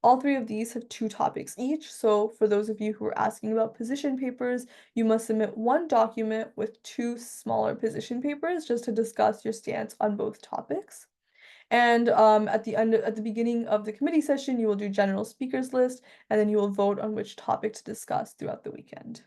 [SPEAKER 1] All three of these have 2 topics each, so for those of you who are asking about position papers, you must submit one document with 2 smaller position papers just to discuss your stance on both topics. And at the beginning of the committee session, you will do general speakers list, and then you will vote on which topic to discuss throughout the weekend.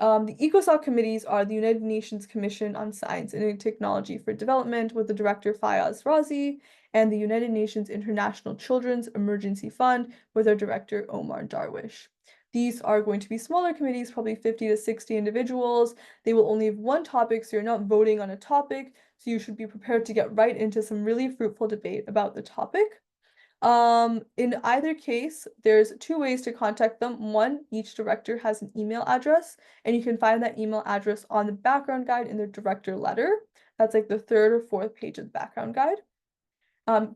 [SPEAKER 1] The ECOSOC committees are the United Nations Commission on Science and Technology for Development with the director Fayaz Razi, and the United Nations International Children's Emergency Fund with our director Omar Darwish. These are going to be smaller committees, probably 50 to 60 individuals. They will only have one topic, so you're not voting on a topic, so you should be prepared to get right into some really fruitful debate about the topic. In either case, there's 2 ways to contact them. One, each director has an email address, and you can find that email address on the background guide in their director letter. That's like the 3rd or 4th page of the background guide.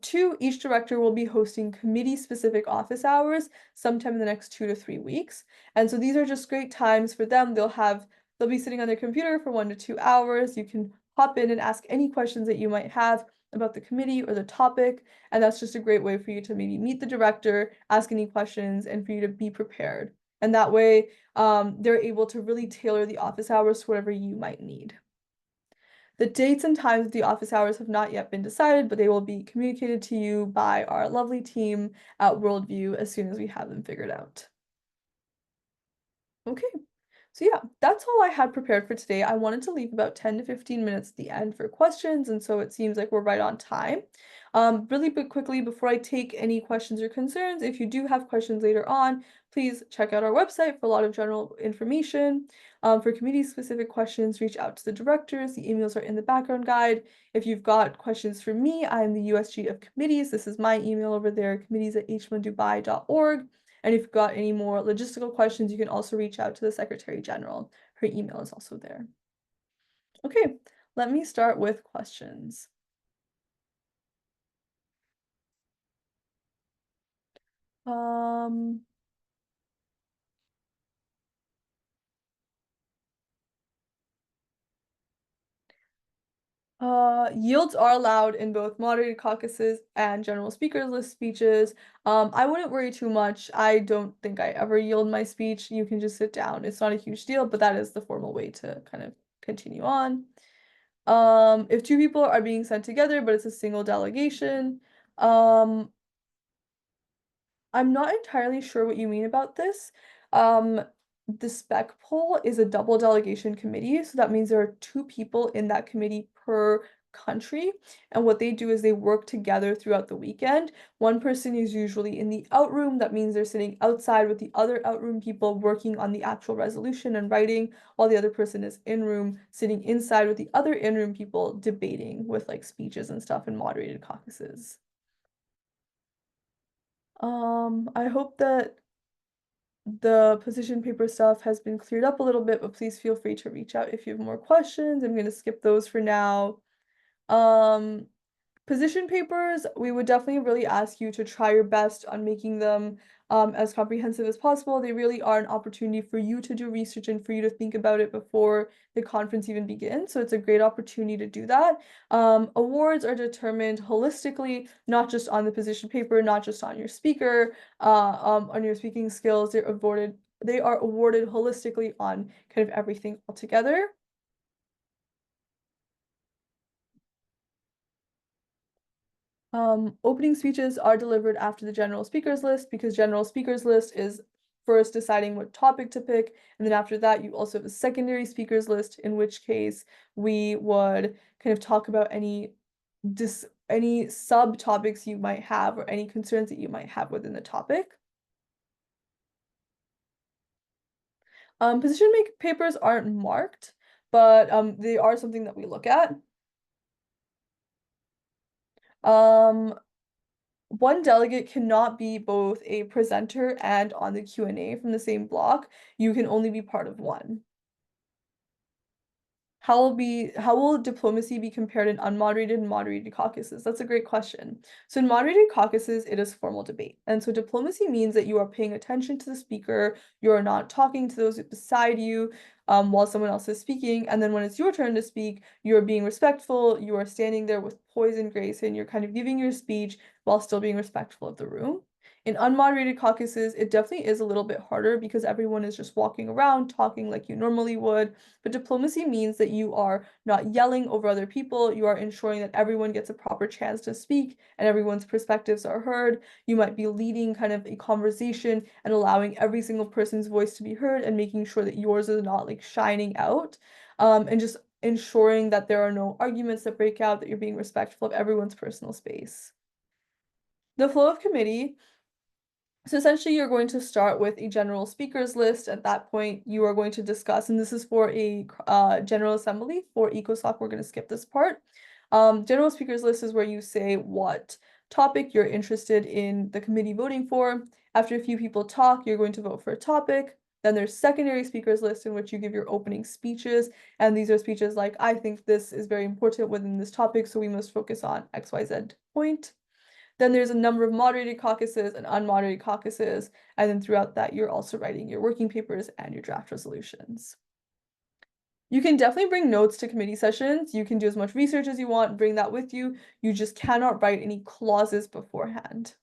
[SPEAKER 1] 2, each director will be hosting committee-specific office hours sometime in the next 2 to 3 weeks. And so these are just great times for them. They'll be sitting on their computer for 1 to 2 hours. You can hop in and ask any questions that you might have about the committee or the topic, and that's just a great way for you to maybe meet the director, ask any questions, and for you to be prepared. And that way, they're able to really tailor the office hours to whatever you might need. The dates and times of the office hours have not yet been decided, but they will be communicated to you by our lovely team at Worldview as soon as we have them figured out. Okay, so yeah, that's all I had prepared for today. I wanted to leave about 10 to 15 minutes at the end for questions, and so it seems like we're right on time. Really quickly, before I take any questions or concerns, if you do have questions later on, please check out our website for a lot of general information. For committee-specific questions, reach out to the directors. The emails are in the background guide. If you've got questions for me, I'm the USG of committees. This is my email over there, committees@hmundubai.org. And if you've got any more logistical questions, you can also reach out to the Secretary General. Her email is also there. Okay, let me start with questions. Um, Yields are allowed in both moderated caucuses and general speakers list speeches. I wouldn't worry too much. I don't think I ever yield my speech. You can just sit down. It's not a huge deal, but that is the formal way to kind of continue on. If 2 people are being sent together, but it's a single delegation, I'm not entirely sure what you mean about this. The spec poll is a double delegation committee, so that means there are 2 people in that committee per country, and what they do is they work together throughout the weekend. One person is usually in the out room, that means they're sitting outside with the other out room people working on the actual resolution and writing, while the other person is in room, sitting inside with the other in room people debating with like speeches and stuff and moderated caucuses. I hope that the position paper stuff has been cleared up a little bit, but please feel free to reach out if you have more questions. I'm going to skip those for now. Um, Position papers, we would definitely really ask you to try your best on making them as comprehensive as possible. They really are an opportunity for you to do research and for you to think about it before the conference even begins. So it's a great opportunity to do that. Awards are determined holistically, not just on the position paper, not just on your speaker, on your speaking skills. They are awarded holistically on kind of everything altogether. Opening speeches are delivered after the general speakers list because general speakers list is first deciding what topic to pick, and then after that you also have a secondary speakers list, in which case we would kind of talk about any subtopics you might have or any concerns that you might have within the topic. Position papers aren't marked, but they are something that we look at. One delegate cannot be both a presenter and on the Q&A from the same block. You can only be part of one. How will diplomacy be compared in unmoderated and moderated caucuses? That's a great question. So in moderated caucuses, it is formal debate. And so diplomacy means that you are paying attention to the speaker, you are not talking to those beside you. while someone else is speaking. And then when it's your turn to speak, you're being respectful, you are standing there with poise and grace, and you're kind of giving your speech while still being respectful of the room. In unmoderated caucuses, it definitely is a little bit harder because everyone is just walking around talking like you normally would. But diplomacy means that you are not yelling over other people. You are ensuring that everyone gets a proper chance to speak and everyone's perspectives are heard. You might be leading kind of a conversation and allowing every single person's voice to be heard and making sure that yours is not like shining out. And just ensuring that there are no arguments that break out, that you're being respectful of everyone's personal space. The flow of committee. So essentially, you're going to start with a general speakers list. At that point, you are going to discuss, and this is for a General Assembly. For ECOSOC, we're going to skip this part. General speakers list is where you say what topic you're interested in the committee voting for. After a few people talk, you're going to vote for a topic. Then there's secondary speakers list in which you give your opening speeches. And these are speeches like, I think this is very important within this topic, so we must focus on XYZ point. Then there's a number of moderated caucuses and unmoderated caucuses, and then throughout that, you're also writing your working papers and your draft resolutions. You can definitely bring notes to committee sessions. You can do as much research as you want, bring that with you. You just cannot write any clauses beforehand.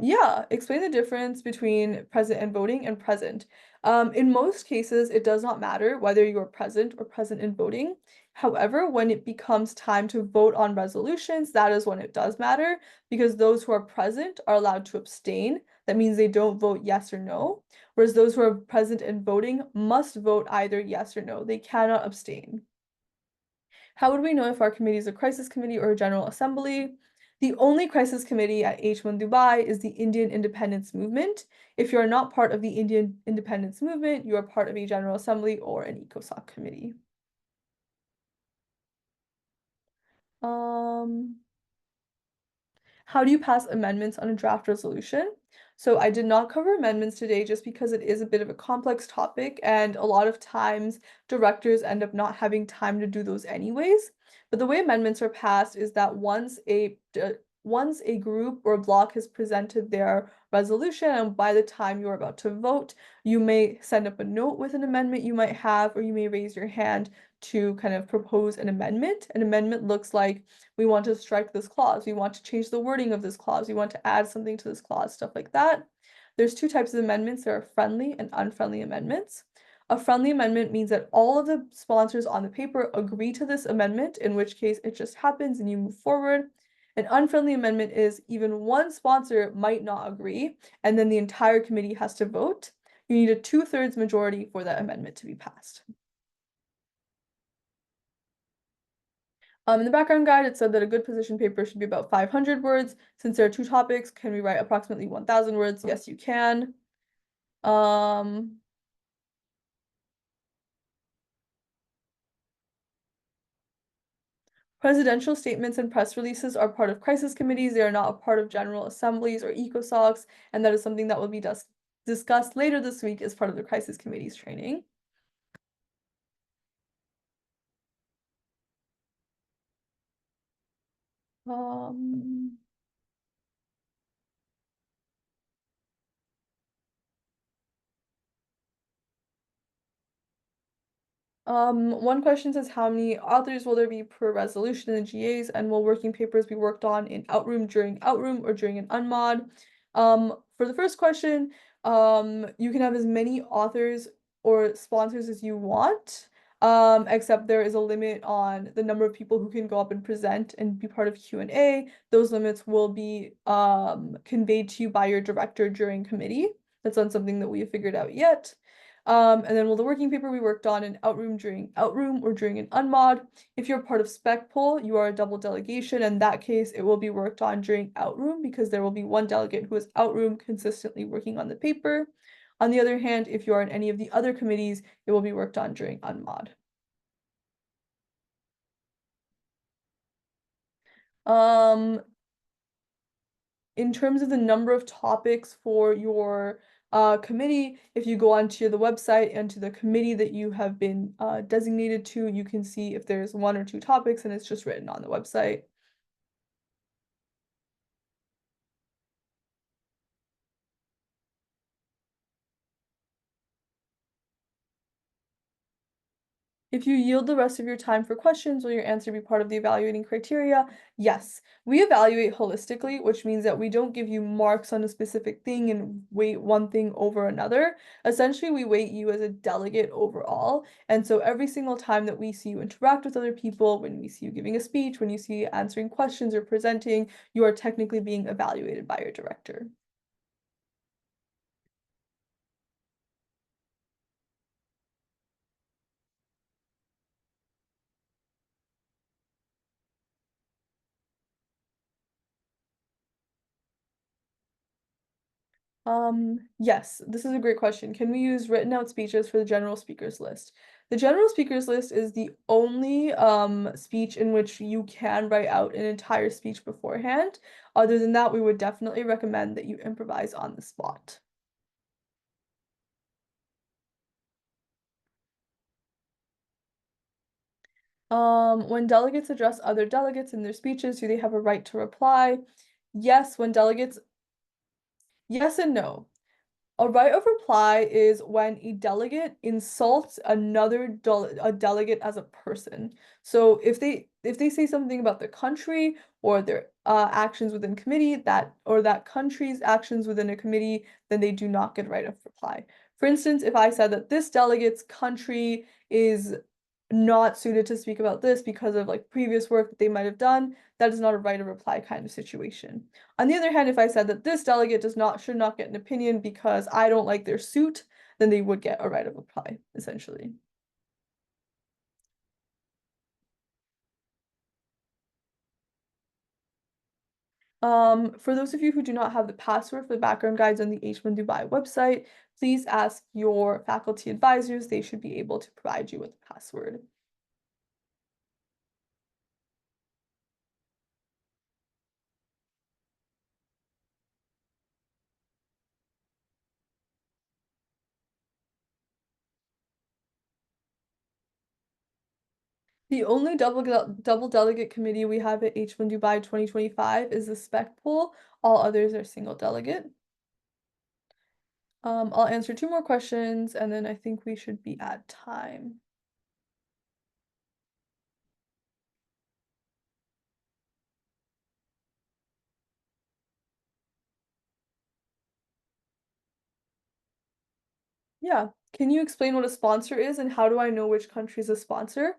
[SPEAKER 1] Yeah, explain the difference between present and voting and present. In most cases, it does not matter whether you're present or present in voting. However, when it becomes time to vote on resolutions, that is when it does matter because those who are present are allowed to abstain. That means they don't vote yes or no, whereas those who are present and voting must vote either yes or no. They cannot abstain. How would we know if our committee is a crisis committee or a general assembly? The only crisis committee at HMUN Dubai is the Indian Independence Movement. If you are not part of the Indian Independence Movement, you are part of a general assembly or an ECOSOC committee. How do you pass amendments on a draft resolution? So I did not cover amendments today just because it is a bit of a complex topic and a lot of times directors end up not having time to do those anyways. But the way amendments are passed is that once a group or block has presented their resolution and by the time you're about to vote, you may send up a note with an amendment you might have, or you may raise your hand to kind of propose an amendment. An amendment looks like we want to strike this clause, we want to change the wording of this clause, we want to add something to this clause, stuff like that. There's two types of amendments. There are friendly and unfriendly amendments. A friendly amendment means that all of the sponsors on the paper agree to this amendment, in which case it just happens and you move forward. An unfriendly amendment is even one sponsor might not agree, and then the entire committee has to vote. You need a 2/3 majority for that amendment to be passed. In the background guide, it said that a good position paper should be about 500 words. Since there are two topics, can we write approximately 1,000 words? Yes, you can. Presidential statements and press releases are part of crisis committees. They are not a part of general assemblies or ECOSOCs, and that is something that will be discussed later this week as part of the crisis committees training. One question says, how many authors will there be per resolution in the GAs, and will working papers be worked on in Outroom during Outroom or during an unmod? For the first question, you can have as many authors or sponsors as you want, except there is a limit on the number of people who can go up and present and be part of Q&A. Those limits will be conveyed to you by your director during committee. That's not something that we have figured out yet. And then will the working paper we worked on in Outroom during Outroom or during an unmod? If you're part of spec poll, you are a double delegation. In that case, it will be worked on during Outroom because there will be one delegate who is Outroom consistently working on the paper. On the other hand, if you are in any of the other committees, it will be worked on during unmod. In terms of the number of topics for your committee, if you go onto the website and to the committee that you have been designated to, you can see if there's 1 or 2 topics and it's just written on the website. If you yield the rest of your time for questions, will your answer be part of the evaluating criteria? Yes. We evaluate holistically, which means that we don't give you marks on a specific thing and weight one thing over another. Essentially, we weight you as a delegate overall. And so every single time that we see you interact with other people, when we see you giving a speech, when you see you answering questions or presenting, you are technically being evaluated by your director. Yes, this is a great question. Can we use written out speeches for the general speakers list? The general speakers list is the only speech in which you can write out an entire speech beforehand. Other than that, we would definitely recommend that you improvise on the spot. When delegates address other delegates in their speeches, do they have a right to reply? Yes, yes and no. A right of reply is when a delegate insults another a delegate as a person. So if they say something about the country or their actions within committee or that country's actions within a committee, then they do not get right of reply. For instance, if I said that this delegate's country is not suited to speak about this because of like previous work that they might have done, that is not a right of reply kind of situation. On the other hand, if I said that this delegate should not get an opinion because I don't like their suit, then they would get a right of reply, essentially. For those of you who do not have the password for the background guides on the HMUN Dubai website, please ask your faculty advisors. They should be able to provide you with the password. The only double delegate committee we have at HMUN Dubai 2025 is the spec pool. All others are single delegate. I'll answer two more questions and then I think we should be at time. Yeah. Can you explain what a sponsor is and how do I know which country is a sponsor?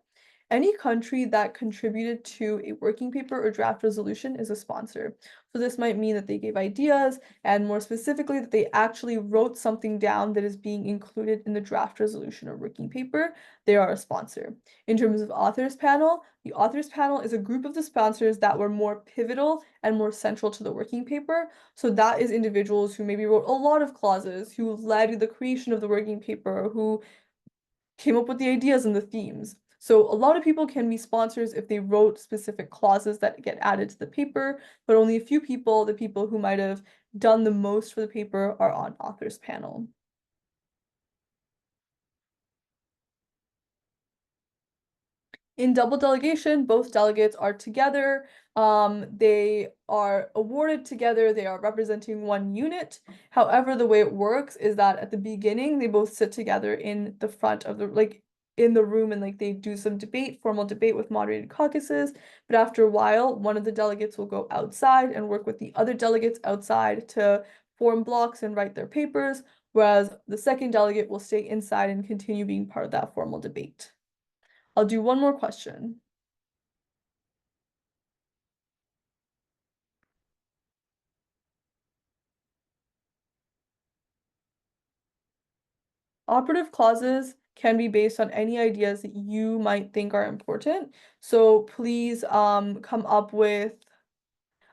[SPEAKER 1] Any country that contributed to a working paper or draft resolution is a sponsor. So this might mean that they gave ideas and more specifically that they actually wrote something down that is being included in the draft resolution or working paper. They are a sponsor. In terms of authors panel, the authors panel is a group of the sponsors that were more pivotal and more central to the working paper. So that is individuals who maybe wrote a lot of clauses, who led the creation of the working paper, who came up with the ideas and the themes. So a lot of people can be sponsors if they wrote specific clauses that get added to the paper, but only a few people, the people who might have done the most for the paper, are on authors panel. In double delegation, both delegates are together. They are awarded together. They are representing one unit. However, the way it works is that at the beginning, they both sit together in the front of in the room and like they do some formal debate with moderated caucuses. But after a while, one of the delegates will go outside and work with the other delegates outside to form blocks and write their papers, whereas the second delegate will stay inside and continue being part of that formal debate. I'll do one more question. Operative clauses can be based on any ideas that you might think are important. So please come up with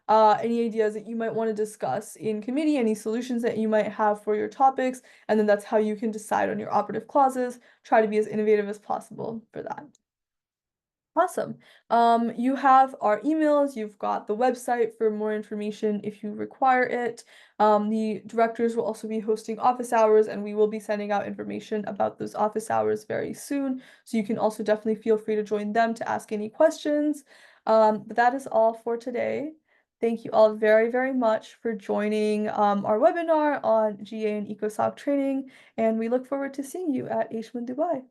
[SPEAKER 1] any ideas that you might want to discuss in committee, any solutions that you might have for your topics, and then that's how you can decide on your operative clauses. Try to be as innovative as possible for that. Awesome. You have our emails, you've got the website for more information if you require it. The directors will also be hosting office hours and we will be sending out information about those office hours very soon. So you can also definitely feel free to join them to ask any questions. But that is all for today. Thank you all very, very much for joining our webinar on GA and ECOSOC training, and we look forward to seeing you at HMUN Dubai.